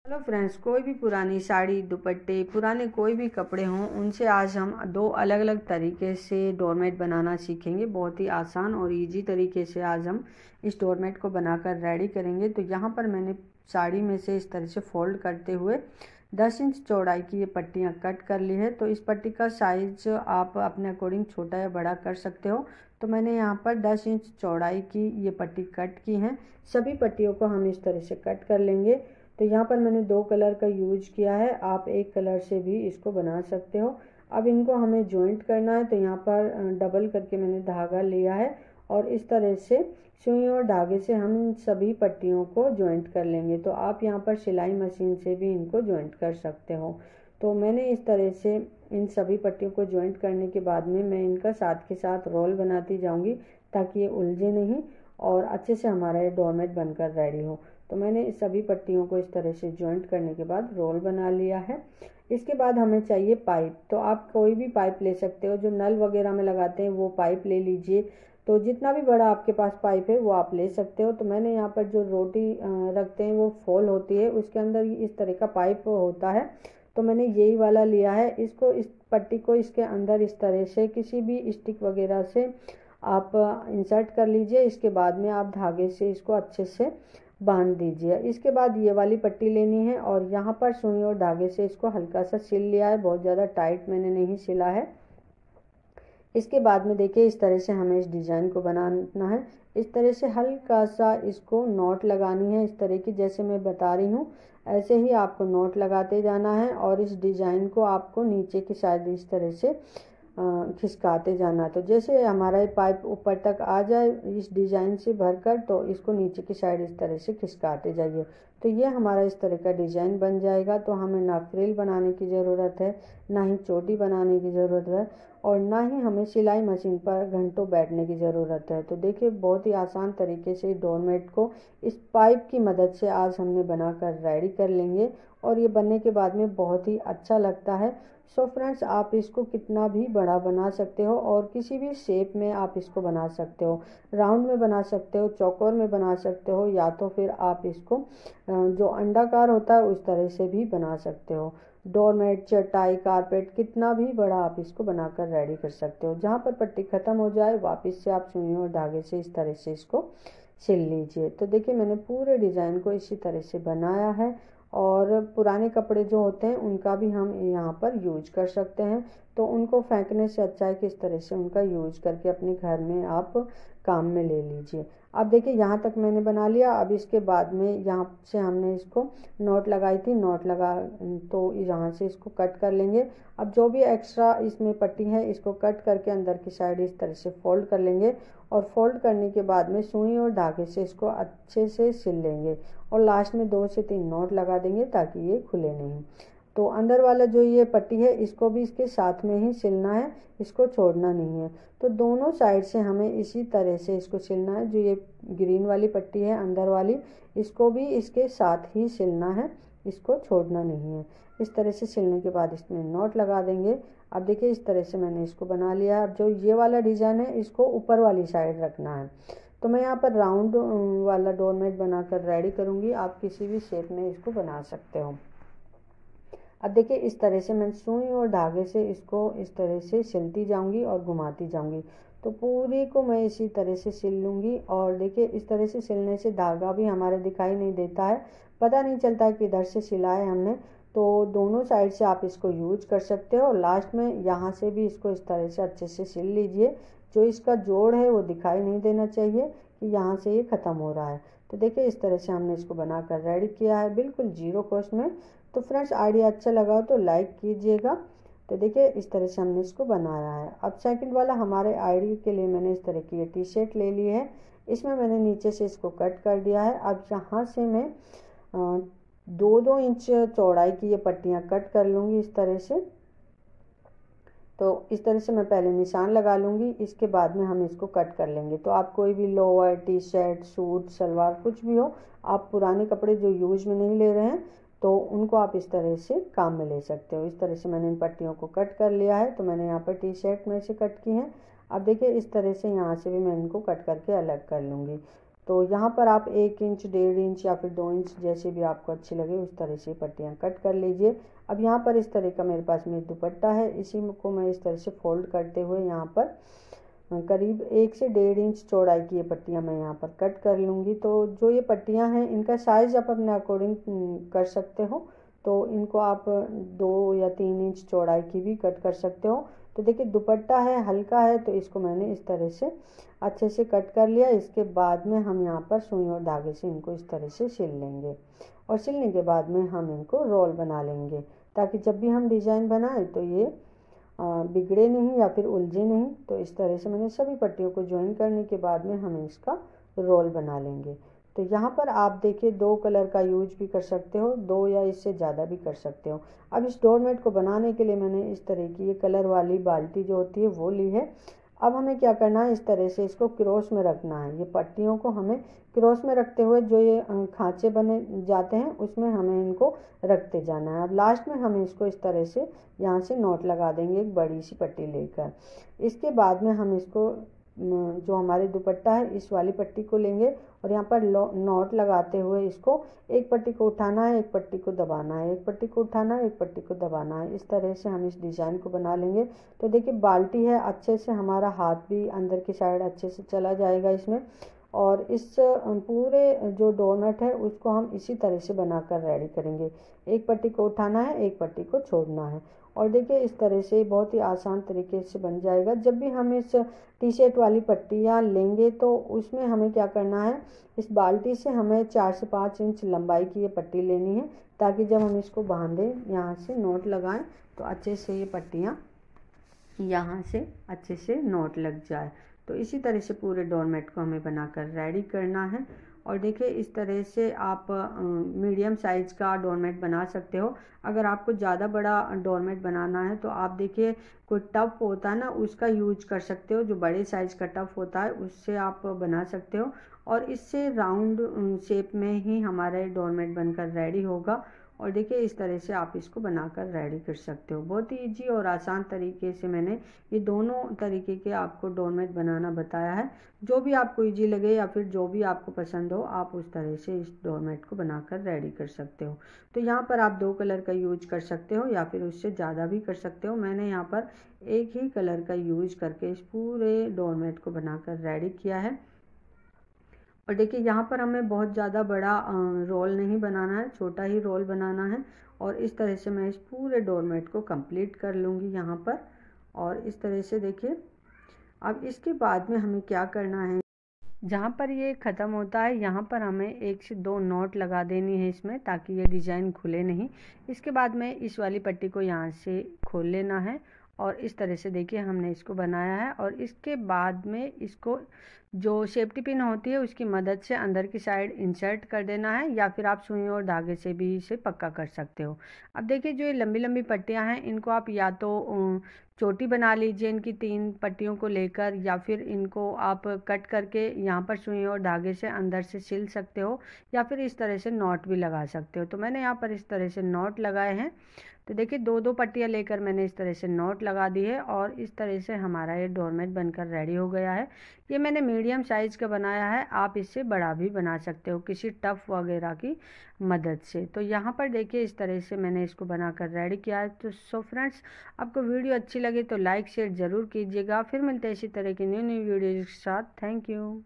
Hello friends, कोई भी पुरानी साड़ी, दुपट्टे, पुराने कोई भी कपड़े हों, उनसे आज हम दो अलग अलग तरीके से डोरमेट बनाना सीखेंगे। बहुत ही आसान और इजी तरीके से आज हम इस डोरमेट को बनाकर रेडी करेंगे। तो यहाँ पर मैंने साड़ी में से इस तरह से फोल्ड करते हुए 10 इंच चौड़ाई की ये पट्टियाँ कट कर ली है। तो इस पट्टी का साइज आप अपने अकॉर्डिंग छोटा या बड़ा कर सकते हो। तो मैंने यहाँ पर 10 इंच चौड़ाई की ये पट्टी कट की है। सभी पट्टियों को हम इस तरह से कट कर लेंगे। तो यहाँ पर मैंने 2 कलर का यूज किया है, आप एक कलर से भी इसको बना सकते हो। अब इनको हमें जॉइंट करना है। तो यहाँ पर डबल करके मैंने धागा लिया है और इस तरह से सुई और धागे से हम इन सभी पट्टियों को जॉइंट कर लेंगे। तो आप यहाँ पर सिलाई मशीन से भी इनको जॉइंट कर सकते हो। तो मैंने इस तरह से इन सभी पट्टियों को जॉइंट करने के बाद में मैं इनका साथ के साथ रोल बनाती जाऊँगी ताकि ये उलझे नहीं और अच्छे से हमारा ये डोरमेट बनकर रेडी हो। तो मैंने इस सभी पट्टियों को इस तरह से जॉइंट करने के बाद रोल बना लिया है। इसके बाद हमें चाहिए पाइप। तो आप कोई भी पाइप ले सकते हो, जो नल वगैरह में लगाते हैं वो पाइप ले लीजिए। तो जितना भी बड़ा आपके पास पाइप है वो आप ले सकते हो। तो मैंने यहाँ पर जो रोटी रखते हैं वो फोल होती है, उसके अंदर इस तरह का पाइप होता है। तो मैंने यही वाला लिया है। इसको इस पट्टी को इसके अंदर इस तरह से किसी भी स्टिक वगैरह से आप इंसर्ट कर लीजिए। इसके बाद में आप धागे से इसको अच्छे से बांध दीजिए। इसके बाद ये वाली पट्टी लेनी है और यहाँ पर सुई और धागे से इसको हल्का सा सिल लिया है, बहुत ज़्यादा टाइट मैंने नहीं सिला है। इसके बाद में देखिए इस तरह से हमें इस डिज़ाइन को बनाना है। इस तरह से हल्का सा इसको नॉट लगानी है, इस तरह की जैसे मैं बता रही हूँ ऐसे ही आपको नॉट लगाते जाना है और इस डिज़ाइन को आपको नीचे की साइड इस तरह से खिसकाते जाना। तो जैसे हमारा ये पाइप ऊपर तक आ जाए इस डिज़ाइन से भरकर, तो इसको नीचे की साइड इस तरह से खिसकाते जाइए। तो ये हमारा इस तरह का डिज़ाइन बन जाएगा। तो हमें ना फ्रिल बनाने की ज़रूरत है, ना ही चोटी बनाने की ज़रूरत है और ना ही हमें सिलाई मशीन पर घंटों बैठने की ज़रूरत है। तो देखिए बहुत ही आसान तरीके से डोरमेट को इस पाइप की मदद से आज हमने बनाकर रेडी कर लेंगे और ये बनने के बाद में बहुत ही अच्छा लगता है। सो फ्रेंड्स, आप इसको कितना भी बड़ा बना सकते हो और किसी भी शेप में आप इसको बना सकते हो। राउंड में बना सकते हो, चौकोर में बना सकते हो, या तो फिर आप इसको जो अंडाकार होता है उस तरह से भी बना सकते हो। डोरमेट, चटाई, कारपेट, कितना भी बड़ा आप इसको बनाकर रेडी कर सकते हो। जहाँ पर पट्टी ख़त्म हो जाए वापस से आप सुई और धागे से इस तरह से इसको सिल लीजिए। तो देखिए मैंने पूरे डिज़ाइन को इसी तरह से बनाया है और पुराने कपड़े जो होते हैं उनका भी हम यहाँ पर यूज कर सकते हैं। तो उनको फेंकने से अच्छा है कि इस तरह से उनका यूज करके अपने घर में आप काम में ले लीजिए। अब देखिए यहाँ तक मैंने बना लिया। अब इसके बाद में यहाँ से हमने इसको नॉट लगाई थी, नॉट लगा तो यहाँ से इसको कट कर लेंगे। अब जो भी एक्स्ट्रा इसमें पट्टी है इसको कट करके अंदर की साइड इस तरह से फोल्ड कर लेंगे और फोल्ड करने के बाद में सुई और धागे से इसको अच्छे से सिल लेंगे और लास्ट में 2 से 3 नॉट लगा देंगे ताकि ये खुले नहीं। तो अंदर वाला जो ये पट्टी है इसको भी इसके साथ में ही सिलना है, इसको छोड़ना नहीं है। तो दोनों साइड से हमें इसी तरह से इसको सिलना है। जो ये ग्रीन वाली पट्टी है अंदर वाली, इसको भी इसके साथ ही सिलना है, इसको छोड़ना नहीं है। इस तरह से सिलने के बाद इसमें नॉट लगा देंगे। अब देखिए इस तरह से मैंने इसको बना लिया। अब जो ये वाला डिज़ाइन है इसको ऊपर वाली साइड रखना है। तो मैं यहाँ पर राउंड वाला डोरमेट बनाकर रेडी करूँगी। आप किसी भी शेप में इसको बना सकते हो। अब देखिए इस तरह से मैं सुई और धागे से इसको इस तरह से सिलती जाऊंगी और घुमाती जाऊंगी। तो पूरी को मैं इसी तरह से सिल लूँगी और देखिए इस तरह से सिलने से धागा भी हमारे दिखाई नहीं देता है, पता नहीं चलता है किधर से सिला है हमने। तो दोनों साइड से आप इसको यूज कर सकते हो। लास्ट में यहाँ से भी इसको इस तरह से अच्छे से सिल लीजिए। जो इसका जोड़ है वो दिखाई नहीं देना चाहिए कि यहाँ से ये ख़त्म हो रहा है। तो देखिए इस तरह से हमने इसको बनाकर रेडी किया है बिल्कुल जीरो कॉस्ट में। तो फ्रेंड्स, आइडिया अच्छा लगा तो लाइक कीजिएगा। तो देखिए इस तरह से हमने इसको बनाया है। अब सेकंड वाला हमारे आईडी के लिए मैंने इस तरह की ये टी शर्ट ले ली है। इसमें मैंने नीचे से इसको कट कर दिया है। अब यहाँ से मैं 2-2 इंच चौड़ाई की ये पट्टियाँ कट कर लूँगी इस तरह से। तो इस तरह से मैं पहले निशान लगा लूँगी, इसके बाद में हम इसको कट कर लेंगे। तो आप कोई भी lower, T shirt, suit, salwar कुछ भी हो, आप पुराने कपड़े जो यूज में नहीं ले रहे हैं तो उनको आप इस तरह से काम में ले सकते हो। इस तरह से मैंने इन पट्टियों को कट कर लिया है। तो मैंने यहाँ पर टी शर्ट में से कट की है। अब देखिए इस तरह से यहाँ से भी मैं इनको कट करके अलग कर लूँगी। तो यहाँ पर आप 1 इंच, 1.5 इंच या फिर 2 इंच जैसे भी आपको अच्छी लगे उस तरह से पट्टियाँ कट कर लीजिए। अब यहाँ पर इस तरह का मेरे पास में दुपट्टा है, इसी को मैं इस तरह से फोल्ड करते हुए यहाँ पर करीब 1 से 1.5 इंच चौड़ाई की ये पट्टियाँ मैं यहाँ पर कट कर लूँगी। तो जो ये पट्टियाँ हैं इनका साइज़ आप अपने अकॉर्डिंग कर सकते हो, तो इनको आप 2 या 3 इंच चौड़ाई की भी कट कर सकते हो। तो देखिए दुपट्टा है, हल्का है, तो इसको मैंने इस तरह से अच्छे से कट कर लिया। इसके बाद में हम यहाँ पर सुई और धागे से इनको इस तरह से सिल लेंगे और सिलने के बाद में हम इनको रोल बना लेंगे, ताकि जब भी हम डिज़ाइन बनाएं तो ये बिगड़े नहीं या फिर उलझे नहीं। तो इस तरह से मैंने सभी पट्टियों को ज्वाइन करने के बाद में हम इसका रोल बना लेंगे। तो यहाँ पर आप देखिए 2 कलर का यूज भी कर सकते हो, 2 या इससे ज़्यादा भी कर सकते हो। अब इस डोरमेट को बनाने के लिए मैंने इस तरह की ये कलर वाली बाल्टी जो होती है वो ली है। अब हमें क्या करना है, इस तरह से इसको क्रॉस में रखना है। ये पट्टियों को हमें क्रॉस में रखते हुए जो ये खांचे बने जाते हैं उसमें हमें इनको रखते जाना है। अब लास्ट में हम इसको इस तरह से यहाँ से नॉट लगा देंगे एक बड़ी सी पट्टी लेकर। इसके बाद में हम इसको जो हमारे दुपट्टा है इस वाली पट्टी को लेंगे और यहाँ पर नॉट लगाते हुए इसको एक पट्टी को उठाना है, एक पट्टी को दबाना है, एक पट्टी को उठाना है, एक पट्टी को दबाना है। इस तरह से हम इस डिज़ाइन को बना लेंगे। तो देखिए बाल्टी है, अच्छे से हमारा हाथ भी अंदर की साइड अच्छे से चला जाएगा इसमें। और इस पूरे जो डोनट है उसको हम इसी तरह से बनाकर रेडी करेंगे। एक पट्टी को उठाना है, एक पट्टी को छोड़ना है और देखिए इस तरह से बहुत ही आसान तरीके से बन जाएगा। जब भी हम इस टी शर्ट वाली पट्टियाँ लेंगे तो उसमें हमें क्या करना है, इस बाल्टी से हमें 4 से 5 इंच लंबाई की ये पट्टी लेनी है, ताकि जब हम इसको बांधें यहाँ से नॉट लगाएं तो अच्छे से ये पट्टियाँ यहाँ से अच्छे से नॉट लग जाए। तो इसी तरह से पूरे डोरमेट को हमें बनाकर रेडी करना है। और देखिए इस तरह से आप मीडियम साइज़ का डोरमेट बना सकते हो। अगर आपको ज़्यादा बड़ा डोरमेट बनाना है तो आप देखिए कोई टब होता है ना, उसका यूज कर सकते हो। जो बड़े साइज़ का टब होता है उससे आप बना सकते हो और इससे राउंड शेप में ही हमारा डोरमेट बनकर रेडी होगा। और देखिए इस तरह से आप इसको बनाकर रेडी कर सकते हो। बहुत ही इजी और आसान तरीके से मैंने ये दोनों तरीके के आपको डोरमेट बनाना बताया है। जो भी आपको इजी लगे या फिर जो भी आपको पसंद हो आप उस तरह से इस डोरमेट को बनाकर रेडी कर सकते हो। तो यहाँ पर आप 2 कलर का यूज कर सकते हो या फिर उससे ज़्यादा भी कर सकते हो। मैंने यहाँ पर एक ही कलर का यूज करके इस पूरे डोरमेट को बनाकर रेडी किया है। और देखिए यहाँ पर हमें बहुत ज़्यादा बड़ा रोल नहीं बनाना है, छोटा ही रोल बनाना है। और इस तरह से मैं इस पूरे डोरमेट को कंप्लीट कर लूँगी यहाँ पर। और इस तरह से देखिए अब इसके बाद में हमें क्या करना है, जहाँ पर ये ख़त्म होता है यहाँ पर हमें 1 से 2 नॉट लगा देनी है इसमें, ताकि ये डिज़ाइन खुले नहीं। इसके बाद में इस वाली पट्टी को यहाँ से खोल लेना है और इस तरह से देखिए हमने इसको बनाया है। और इसके बाद में इसको जो सेफ्टी पिन होती है उसकी मदद से अंदर की साइड इंसर्ट कर देना है, या फिर आप सुई और धागे से भी इसे पक्का कर सकते हो। अब देखिए जो ये लंबी लंबी पट्टियाँ हैं इनको आप या तो चोटी बना लीजिए इनकी 3 पट्टियों को लेकर, या फिर इनको आप कट करके यहाँ पर सुई और धागे से अंदर से सिल सकते हो, या फिर इस तरह से नॉट भी लगा सकते हो। तो मैंने यहाँ पर इस तरह से नॉट लगाए हैं। तो देखिए 2-2 पट्टियाँ लेकर मैंने इस तरह से नॉट लगा दी है और इस तरह से हमारा ये डोरमेट बनकर रेडी हो गया है। ये मैंने मीडियम साइज़ का बनाया है, आप इससे बड़ा भी बना सकते हो किसी टफ वगैरह की मदद से। तो यहाँ पर देखिए इस तरह से मैंने इसको बनाकर रेडी किया है। तो सो फ्रेंड्स, आपको वीडियो अच्छी लगे तो लाइक शेयर ज़रूर कीजिएगा। फिर मिलते हैं इसी तरह की न्यू वीडियो के साथ। Thank you.